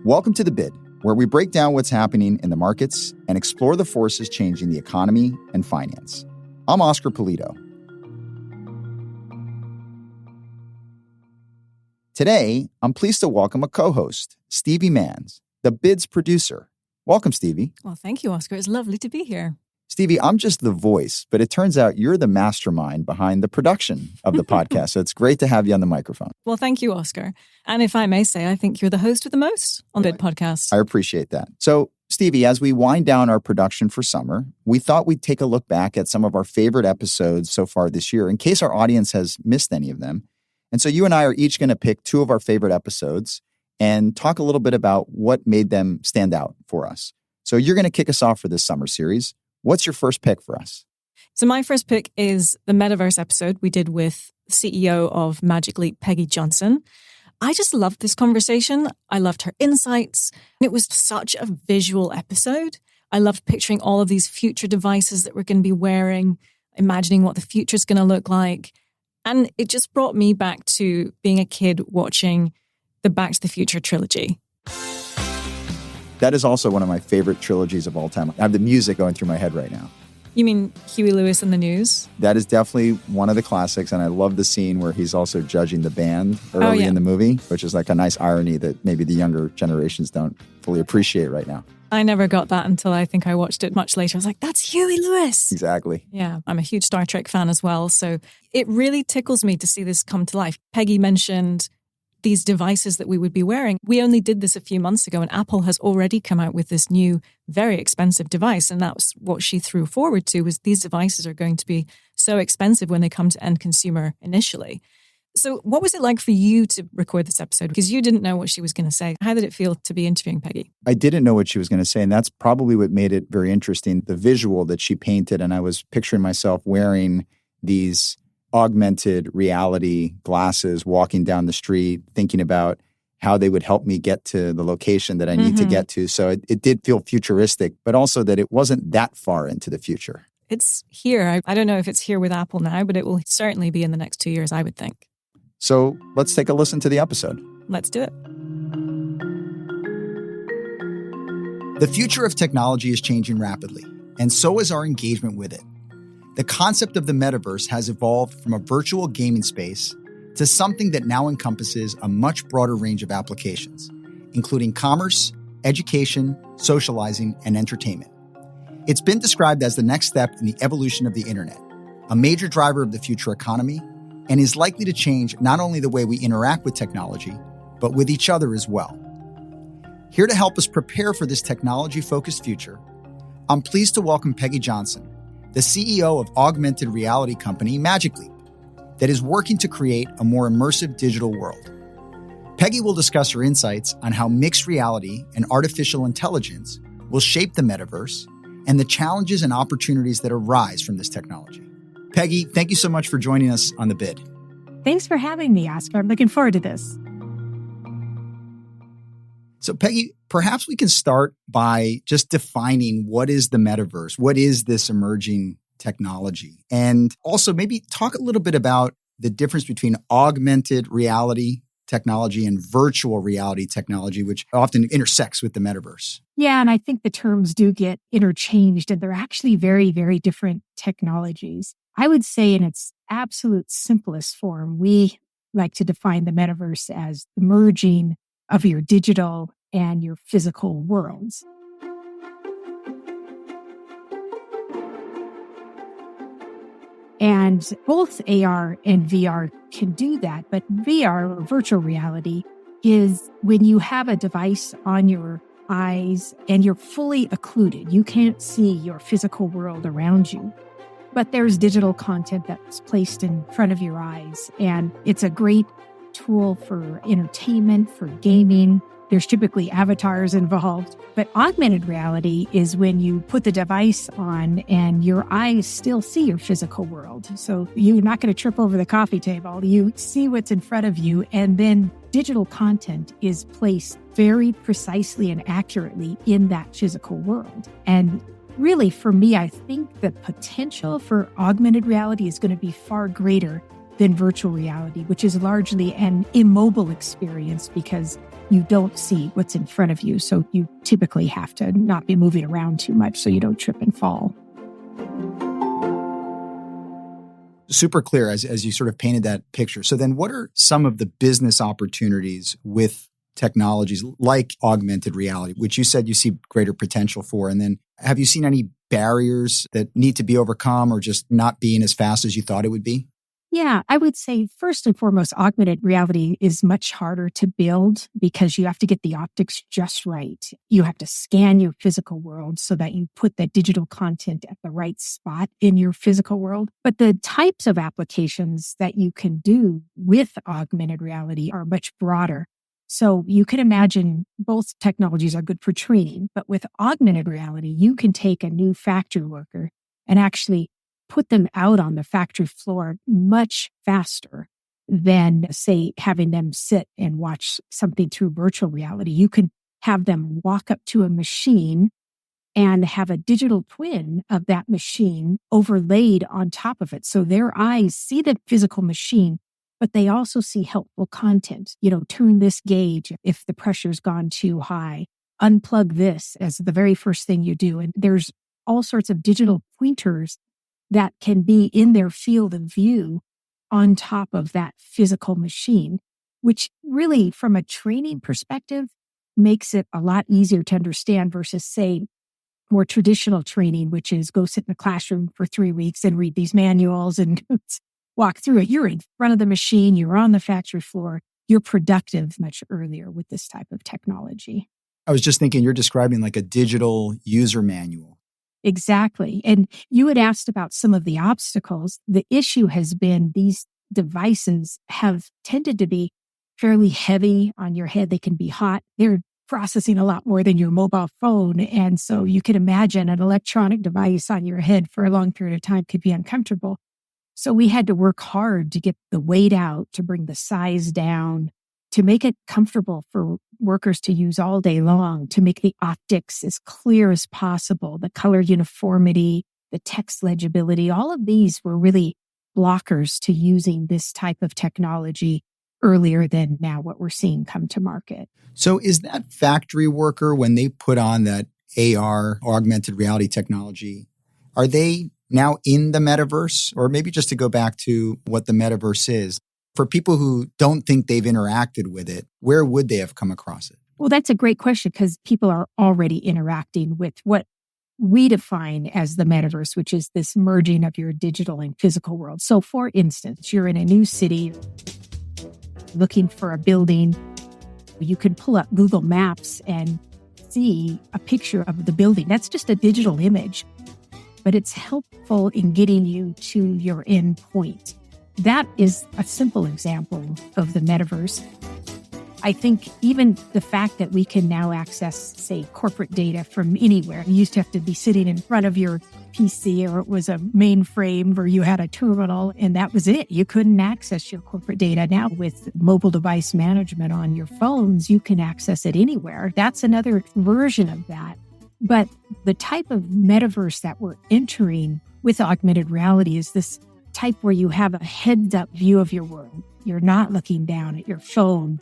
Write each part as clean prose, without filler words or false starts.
Welcome to The Bid, where we break down what's happening in the markets and explore the forces changing the economy and finance. I'm Oscar Pulido. Today, I'm pleased to welcome a co-host, Stevie Manns, The Bid's producer. Welcome, Stevie. Well, thank you, Oscar. It's lovely to be here. Stevie, I'm just the voice, but it turns out you're the mastermind behind the production of the podcast. So it's great to have you on the microphone. Well, thank you, Oscar. And if I may say, I think you're the host with the most on the Bid podcast. I appreciate that. So, Stevie, as we wind down our production for summer, we thought we'd take a look back at some of our favorite episodes so far this year, in case our audience has missed any of them. And so you and I are each going to pick two of our favorite episodes and talk a little bit about what made them stand out for us. So you're going to kick us off for this summer series. What's your first pick for us? So my first pick is the Metaverse episode we did with CEO of Magic Leap, Peggy Johnson. I just loved this conversation. I loved her insights. It was such a visual episode. I loved picturing all of these future devices that we're going to be wearing, imagining what the future is going to look like. And it just brought me back to being a kid watching the Back to the Future trilogy. That is also one of my favorite trilogies of all time. I have the music going through my head right now. You mean Huey Lewis and the News? That is definitely one of the classics, and I love the scene where he's also judging the band early in the movie, which is like a nice irony that maybe the younger generations don't fully appreciate right now. I never got that until I think I watched it much later. I was like, that's Huey Lewis. Exactly. Yeah, I'm a huge Star Trek fan as well, so it really tickles me to see this come to life. Peggy mentioned these devices that we would be wearing. We only did this a few months ago, and Apple has already come out with this new, very expensive device. And that's what she threw forward to, was these devices are going to be so expensive when they come to end consumer initially. So what was it like for you to record this episode? Because you didn't know what she was going to say. How did it feel to be interviewing Peggy? I didn't know what she was going to say, and that's probably what made it very interesting, the visual that she painted. And I was picturing myself wearing these augmented reality glasses, walking down the street, thinking about how they would help me get to the location that I need to get to. So it did feel futuristic, but also that it wasn't that far into the future. It's here. I don't know if it's here with Apple now, but it will certainly be in the next 2 years, I would think. So let's take a listen to the episode. Let's do it. The future of technology is changing rapidly, and so is our engagement with it. The concept of the metaverse has evolved from a virtual gaming space to something that now encompasses a much broader range of applications, including commerce, education, socializing, and entertainment. It's been described as the next step in the evolution of the internet, a major driver of the future economy, and is likely to change not only the way we interact with technology, but with each other as well. Here to help us prepare for this technology-focused future, I'm pleased to welcome Peggy Johnson, the CEO of augmented reality company Magic Leap, that is working to create a more immersive digital world. Peggy will discuss her insights on how mixed reality and artificial intelligence will shape the metaverse and the challenges and opportunities that arise from this technology. Peggy, thank you so much for joining us on The Bid. Thanks for having me, Oscar. I'm looking forward to this. So, Peggy, perhaps we can start by just defining what is the metaverse? What is this emerging technology? And also maybe talk a little bit about the difference between augmented reality technology and virtual reality technology, which often intersects with the metaverse. Yeah, and I think the terms do get interchanged, and they're actually very, very different technologies. I would say in its absolute simplest form, we like to define the metaverse as the merging of your digital and your physical worlds. And both AR and VR can do that, but VR, or virtual reality, is when you have a device on your eyes and you're fully occluded. You can't see your physical world around you. But there's digital content that's placed in front of your eyes, and it's a great tool for entertainment, for gaming. There's typically avatars involved. But augmented reality is when you put the device on and your eyes still see your physical world. So you're not going to trip over the coffee table. You see what's in front of you, and then digital content is placed very precisely and accurately in that physical world. And really, for me, I think the potential for augmented reality is going to be far greater than virtual reality, which is largely an immobile experience because you don't see what's in front of you. So you typically have to not be moving around too much so you don't trip and fall. Super clear as you sort of painted that picture. So then what are some of the business opportunities with technologies like augmented reality, which you said you see greater potential for? And then have you seen any barriers that need to be overcome or just not being as fast as you thought it would be? Yeah, I would say first and foremost, augmented reality is much harder to build because you have to get the optics just right. You have to scan your physical world so that you put the digital content at the right spot in your physical world. But the types of applications that you can do with augmented reality are much broader. So you can imagine both technologies are good for training, but with augmented reality, you can take a new factory worker and actually put them out on the factory floor much faster than, say, having them sit and watch something through virtual reality. You can have them walk up to a machine and have a digital twin of that machine overlaid on top of it. So their eyes see the physical machine, but they also see helpful content. Turn this gauge if the pressure's gone too high. Unplug this as the very first thing you do. And there's all sorts of digital pointers that can be in their field of view on top of that physical machine, which really, from a training perspective, makes it a lot easier to understand versus, say, more traditional training, which is go sit in the classroom for 3 weeks and read these manuals and walk through it. You're in front of the machine. You're on the factory floor. You're productive much earlier with this type of technology. I was just thinking you're describing like a digital user manual. Exactly. And you had asked about some of the obstacles. The issue has been these devices have tended to be fairly heavy on your head. They can be hot. They're processing a lot more than your mobile phone. And so you can imagine an electronic device on your head for a long period of time could be uncomfortable. So we had to work hard to get the weight out, to bring the size down, to make it comfortable for workers to use all day long, to make the optics as clear as possible, the color uniformity, the text legibility. All of these were really blockers to using this type of technology earlier than now what we're seeing come to market. So is that factory worker, when they put on that AR, augmented reality technology, are they now in the metaverse? Or maybe just to go back to what the metaverse is, for people who don't think they've interacted with it, where would they have come across it? Well, that's a great question because people are already interacting with what we define as the metaverse, which is this merging of your digital and physical world. So for instance, you're in a new city looking for a building. You can pull up Google Maps and see a picture of the building. That's just a digital image, but it's helpful in getting you to your end point. That is a simple example of the metaverse. I think even the fact that we can now access, say, corporate data from anywhere. You used to have to be sitting in front of your PC, or it was a mainframe where you had a terminal and that was it. You couldn't access your corporate data. Now with mobile device management on your phones, you can access it anywhere. That's another version of that. But the type of metaverse that we're entering with augmented reality is this type where you have a heads-up view of your world. You're not looking down at your phone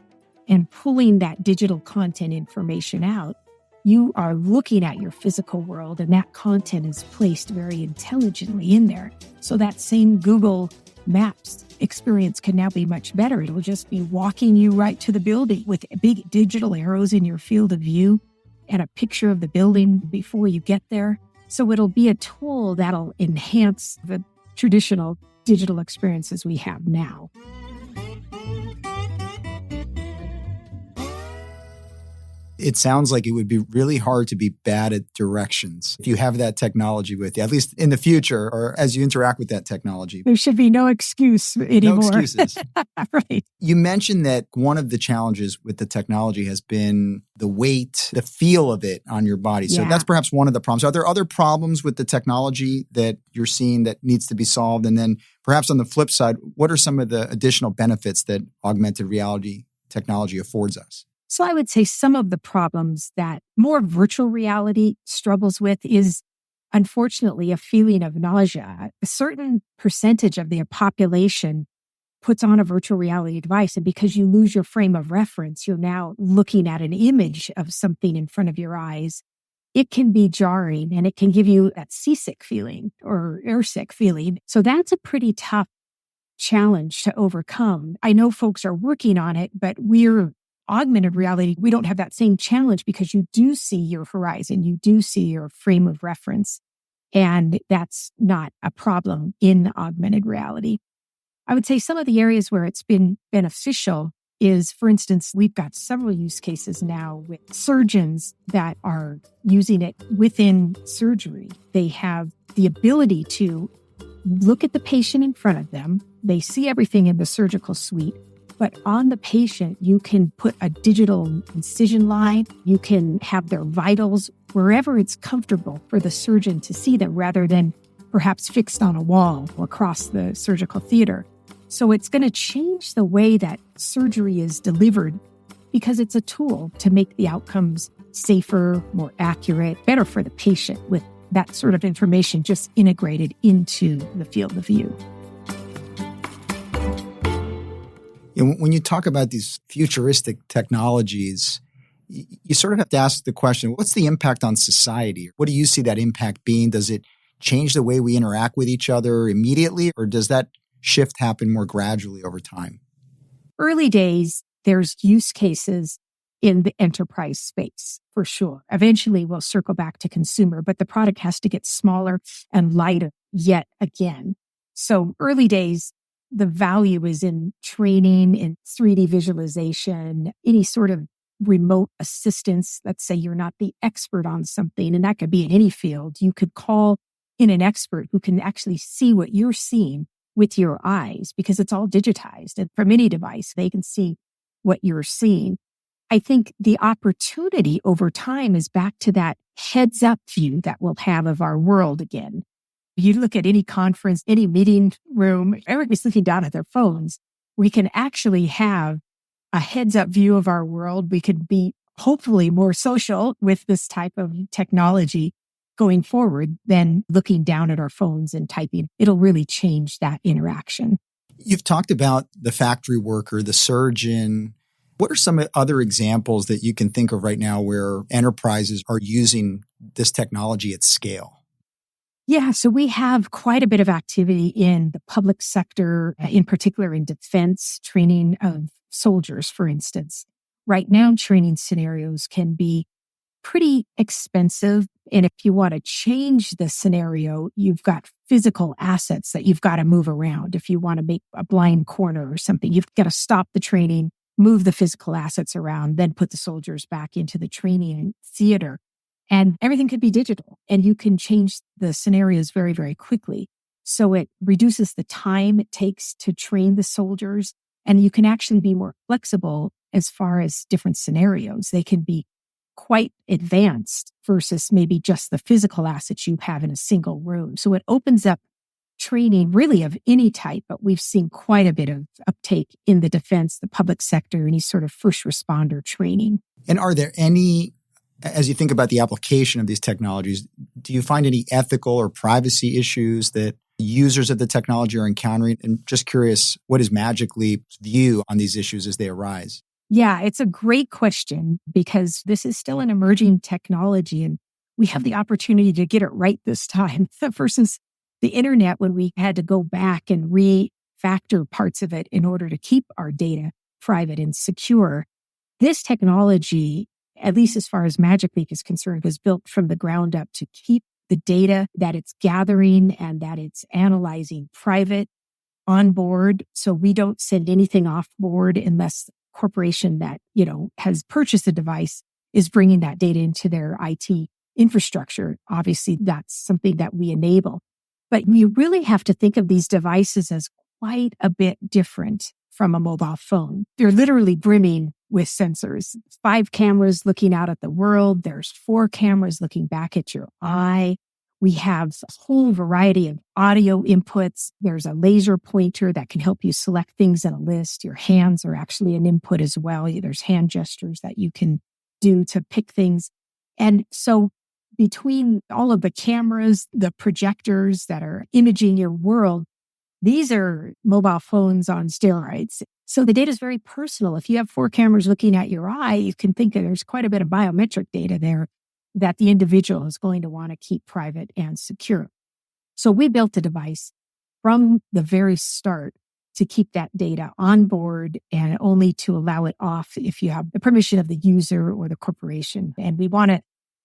and pulling that digital content information out. You are looking at your physical world, and that content is placed very intelligently in there. So that same Google Maps experience can now be much better. It'll just be walking you right to the building with big digital arrows in your field of view and a picture of the building before you get there. So it'll be a tool that'll enhance the traditional digital experiences we have now. It sounds like it would be really hard to be bad at directions if you have that technology with you, at least in the future or as you interact with that technology. There should be no excuse anymore. No excuses. Right. You mentioned that one of the challenges with the technology has been the weight, the feel of it on your body. So that's perhaps one of the problems. Are there other problems with the technology that you're seeing that needs to be solved? And then perhaps on the flip side, what are some of the additional benefits that augmented reality technology affords us? So I would say some of the problems that more virtual reality struggles with is, unfortunately, a feeling of nausea. A certain percentage of the population puts on a virtual reality device. And because you lose your frame of reference, you're now looking at an image of something in front of your eyes. It can be jarring and it can give you that seasick feeling or airsick feeling. So that's a pretty tough challenge to overcome. I know folks are working on it, but we're augmented reality. We don't have that same challenge because you do see your horizon. You do see your frame of reference. And that's not a problem in augmented reality. I would say some of the areas where it's been beneficial is, for instance, we've got several use cases now with surgeons that are using it within surgery. They have the ability to look at the patient in front of them. They see everything in the surgical suite, but on the patient, you can put a digital incision line. You can have their vitals wherever it's comfortable for the surgeon to see them rather than perhaps fixed on a wall across the surgical theater. So it's going to change the way that surgery is delivered because it's a tool to make the outcomes safer, more accurate, better for the patient with that sort of information just integrated into the field of view. When you talk about these futuristic technologies, you sort of have to ask the question, what's the impact on society? What do you see that impact being? Does it change the way we interact with each other immediately, or does that shift happen more gradually over time? Early days, there's use cases in the enterprise space, for sure. Eventually, we'll circle back to consumer, but the product has to get smaller and lighter yet again. So early days, the value is in training, in 3D visualization, any sort of remote assistance. Let's say you're not the expert on something, and that could be in any field. You could call in an expert who can actually see what you're seeing with your eyes because it's all digitized. And from any device, they can see what you're seeing. I think the opportunity over time is back to that heads up view that we'll have of our world again. You look at any conference, any meeting room, everybody's looking down at their phones. We can actually have a heads up view of our world. We could be hopefully more social with this type of technology going forward than looking down at our phones and typing. It'll really change that interaction. You've talked about the factory worker, the surgeon. What are some other examples that you can think of right now where enterprises are using this technology at scale? Yeah, so we have quite a bit of activity in the public sector, in particular in defense, training of soldiers, for instance. Right now, training scenarios can be pretty expensive. And if you want to change the scenario, you've got physical assets that you've got to move around. If you want to make a blind corner or something, you've got to stop the training, move the physical assets around, then put the soldiers back into the training theater. And everything could be digital and you can change the scenarios very, very quickly. So it reduces the time it takes to train the soldiers and you can actually be more flexible as far as different scenarios. They can be quite advanced versus maybe just the physical assets you have in a single room. So it opens up training really of any type, but we've seen quite a bit of uptake in the defense, the public sector, any sort of first responder training. And are there any, as you think about the application of these technologies, do you find any ethical or privacy issues that users of the technology are encountering? And just curious, what is Magic Leap's view on these issues as they arise? Yeah, it's a great question because this is still an emerging technology and we have the opportunity to get it right this time versus the internet when we had to go back and refactor parts of it in order to keep our data private and secure. This technology, at least as far as Magic Leap is concerned, was built from the ground up to keep the data that it's gathering and that it's analyzing private on board. So we don't send anything off board unless corporation that, has purchased the device is bringing that data into their IT infrastructure. Obviously, that's something that we enable. But you really have to think of these devices as quite a bit different from a mobile phone. They're literally brimming with sensors. 5 cameras looking out at the world. There's 4 cameras looking back at your eye. We have a whole variety of audio inputs. There's a laser pointer that can help you select things in a list. Your hands are actually an input as well. There's hand gestures that you can do to pick things. And so between all of the cameras, the projectors that are imaging your world, These are mobile phones on steroids. So the data is very personal. If you have 4 cameras looking at your eye, you can think that there's quite a bit of biometric data there that the individual is going to want to keep private and secure. So we built a device from the very start to keep that data on board and only to allow it off if you have the permission of the user or the corporation. And we want to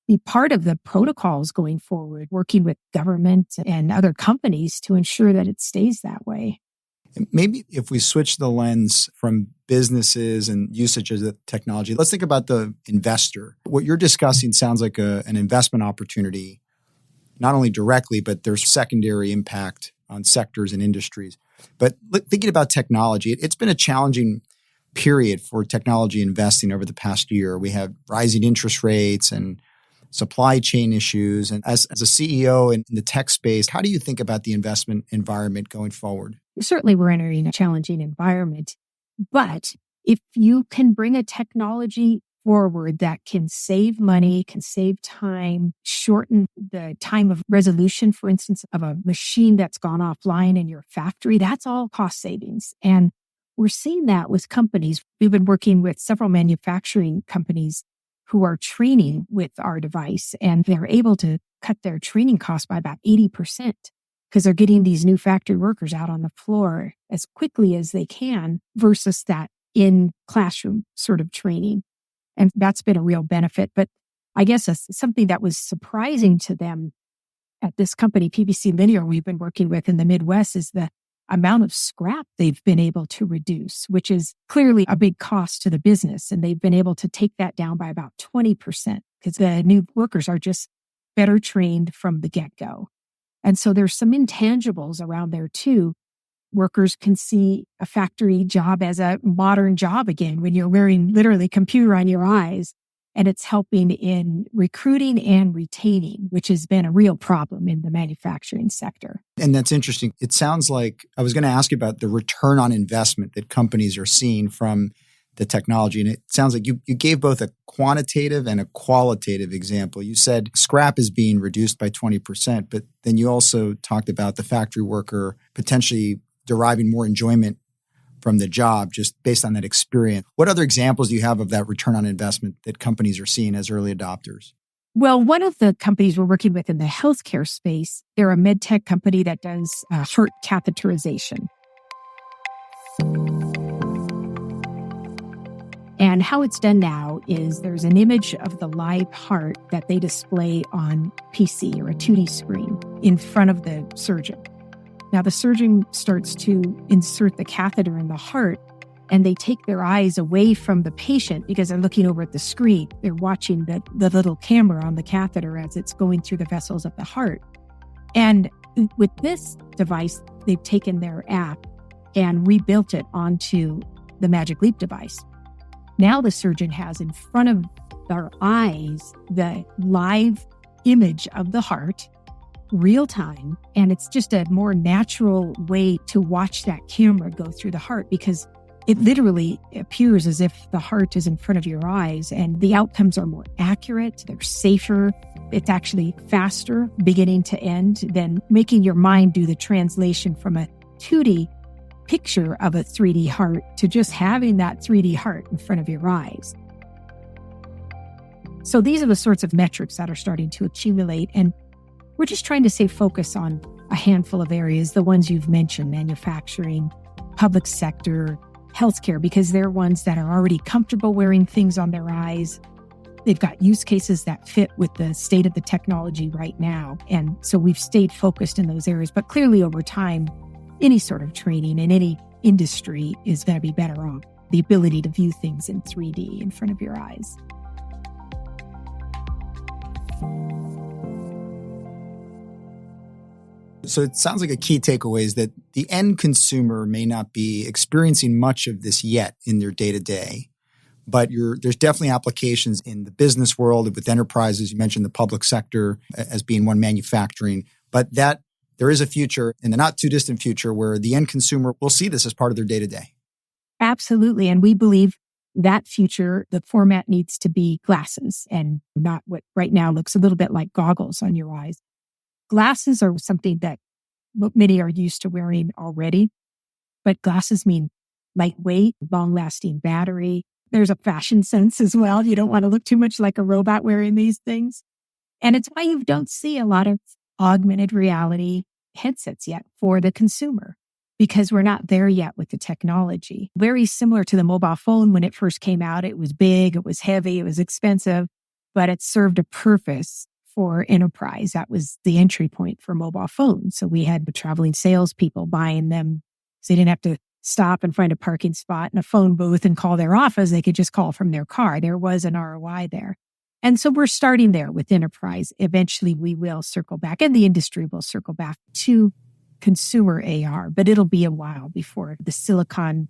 be part of the protocols going forward, working with government and other companies to ensure that it stays that way. Maybe if we switch the lens from businesses and usage of the technology, let's think about the investor. What you're discussing sounds like an investment opportunity, not only directly, but there's secondary impact on sectors and industries. But thinking about technology, it's been a challenging period for technology investing over the past year. We have rising interest rates and supply chain issues. And as a CEO in the tech space, how do you think about the investment environment going forward? Certainly, we're entering a challenging environment. But if you can bring a technology forward that can save money, can save time, shorten the time of resolution, for instance, of a machine that's gone offline in your factory, that's all cost savings. And we're seeing that with companies. We've been working with several manufacturing companies who are training with our device, and they're able to cut their training costs by about 80% because they're getting these new factory workers out on the floor as quickly as they can versus that in classroom sort of training. And that's been a real benefit. But I guess something that was surprising to them at this company, PBC Linear, we've been working with in the Midwest, is the amount of scrap they've been able to reduce, which is clearly a big cost to the business. And they've been able to take that down by about 20% because the new workers are just better trained from the get-go. And so there's some intangibles around there too. Workers can see a factory job as a modern job again when you're wearing literally computer on your eyes. And it's helping in recruiting and retaining, which has been a real problem in the manufacturing sector. And that's interesting. It sounds like I was going to ask you about the return on investment that companies are seeing from the technology. And it sounds like you gave both a quantitative and a qualitative example. You said scrap is being reduced by 20%, but then you also talked about the factory worker potentially deriving more enjoyment from the job just based on that experience. What other examples do you have of that return on investment that companies are seeing as early adopters? Well, one of the companies we're working with in the healthcare space, they're a med tech company that does heart catheterization. And how it's done now is there's an image of the live heart that they display on PC or a 2D screen in front of the surgeon. Now, the surgeon starts to insert the catheter in the heart, and they take their eyes away from the patient because they're looking over at the screen. They're watching the little camera on the catheter as it's going through the vessels of the heart. And with this device, they've taken their app and rebuilt it onto the Magic Leap device. Now the surgeon has in front of their eyes the live image of the heart, real time, and it's just a more natural way to watch that camera go through the heart because it literally appears as if the heart is in front of your eyes, and the outcomes are more accurate, they're safer, it's actually faster beginning to end than making your mind do the translation from a 2D picture of a 3D heart to just having that 3D heart in front of your eyes. So these are the sorts of metrics that are starting to accumulate, and we're just trying to stay focused on a handful of areas, the ones you've mentioned, manufacturing, public sector, healthcare, because they're ones that are already comfortable wearing things on their eyes. They've got use cases that fit with the state of the technology right now. And so we've stayed focused in those areas. But clearly over time, any sort of training in any industry is going to be better off. The ability to view things in 3D in front of your eyes. So it sounds like a key takeaway is that the end consumer may not be experiencing much of this yet in their day-to-day, but there's definitely applications in the business world with enterprises. You mentioned the public sector as being one, manufacturing, but that there is a future in the not too distant future where the end consumer will see this as part of their day-to-day. Absolutely. And we believe that future, the format needs to be glasses and not what right now looks a little bit like goggles on your eyes. Glasses are something that what many are used to wearing already. But glasses mean lightweight, long-lasting battery. There's a fashion sense as well. You don't want to look too much like a robot wearing these things. And it's why you don't see a lot of augmented reality headsets yet for the consumer, because we're not there yet with the technology. Very similar to the mobile phone when it first came out. It was big, it was heavy, it was expensive, but it served a purpose for enterprise. That was the entry point for mobile phones. So we had traveling salespeople buying them. So they didn't have to stop and find a parking spot in a phone booth and call their office. They could just call from their car. There was an ROI there. And so we're starting there with enterprise. Eventually we will circle back, and the industry will circle back to consumer AR, but it'll be a while before the silicon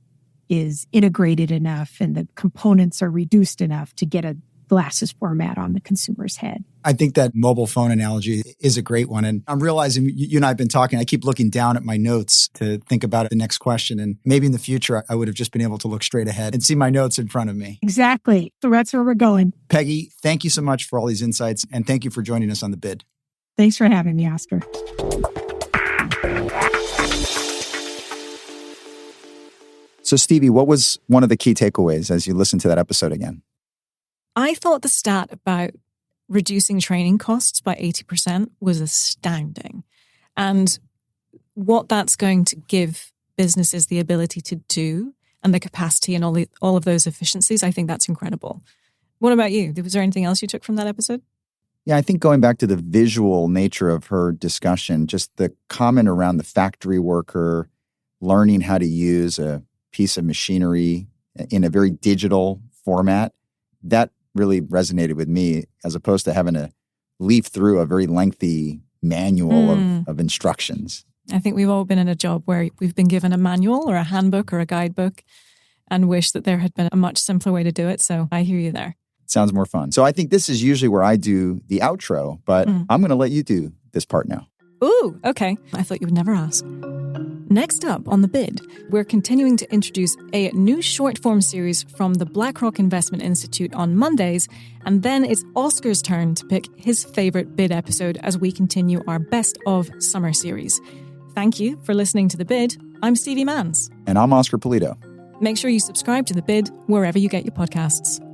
is integrated enough and the components are reduced enough to get a glasses format on the consumer's head. I think that mobile phone analogy is a great one. And I'm realizing you and I have been talking. I keep looking down at my notes to think about the next question. And maybe in the future, I would have just been able to look straight ahead and see my notes in front of me. Exactly. So that's where we're going. Peggy, thank you so much for all these insights. And thank you for joining us on The Bid. Thanks for having me, Oscar. So Stevie, what was one of the key takeaways as you listened to that episode again? I thought the stat about reducing training costs by 80% was astounding. And what that's going to give businesses the ability to do and the capacity and all of those efficiencies, I think that's incredible. What about you? Was there anything else you took from that episode? Yeah, I think going back to the visual nature of her discussion, just the comment around the factory worker learning how to use a piece of machinery in a very digital format, that really resonated with me, as opposed to having to leaf through a very lengthy manual of instructions. I think we've all been in a job where we've been given a manual or a handbook or a guidebook and wish that there had been a much simpler way to do it. So I hear you there. Sounds more fun. So I think this is usually where I do the outro, but I'm going to let you do this part now. Ooh, okay. I thought you would never ask. Next up on The Bid, we're continuing to introduce a new short-form series from the BlackRock Investment Institute on Mondays, and then it's Oscar's turn to pick his favorite Bid episode as we continue our Best of Summer series. Thank you for listening to The Bid. I'm Stevie Manns. And I'm Oscar Polito. Make sure you subscribe to The Bid wherever you get your podcasts.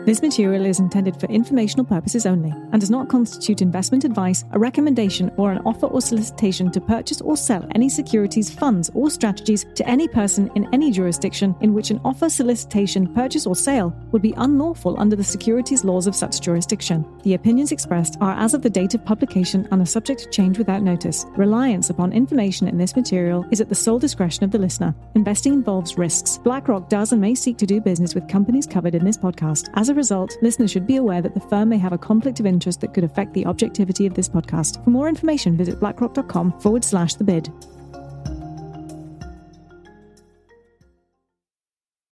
This material is intended for informational purposes only and does not constitute investment advice, a recommendation, or an offer or solicitation to purchase or sell any securities, funds, or strategies to any person in any jurisdiction in which an offer, solicitation, purchase, or sale would be unlawful under the securities laws of such jurisdiction. The opinions expressed are as of the date of publication and are subject to change without notice. Reliance upon information in this material is at the sole discretion of the listener. Investing involves risks. BlackRock does and may seek to do business with companies covered in this podcast. As a result, listeners should be aware that the firm may have a conflict of interest that could affect the objectivity of this podcast. For more information, visit blackrock.com/thebid.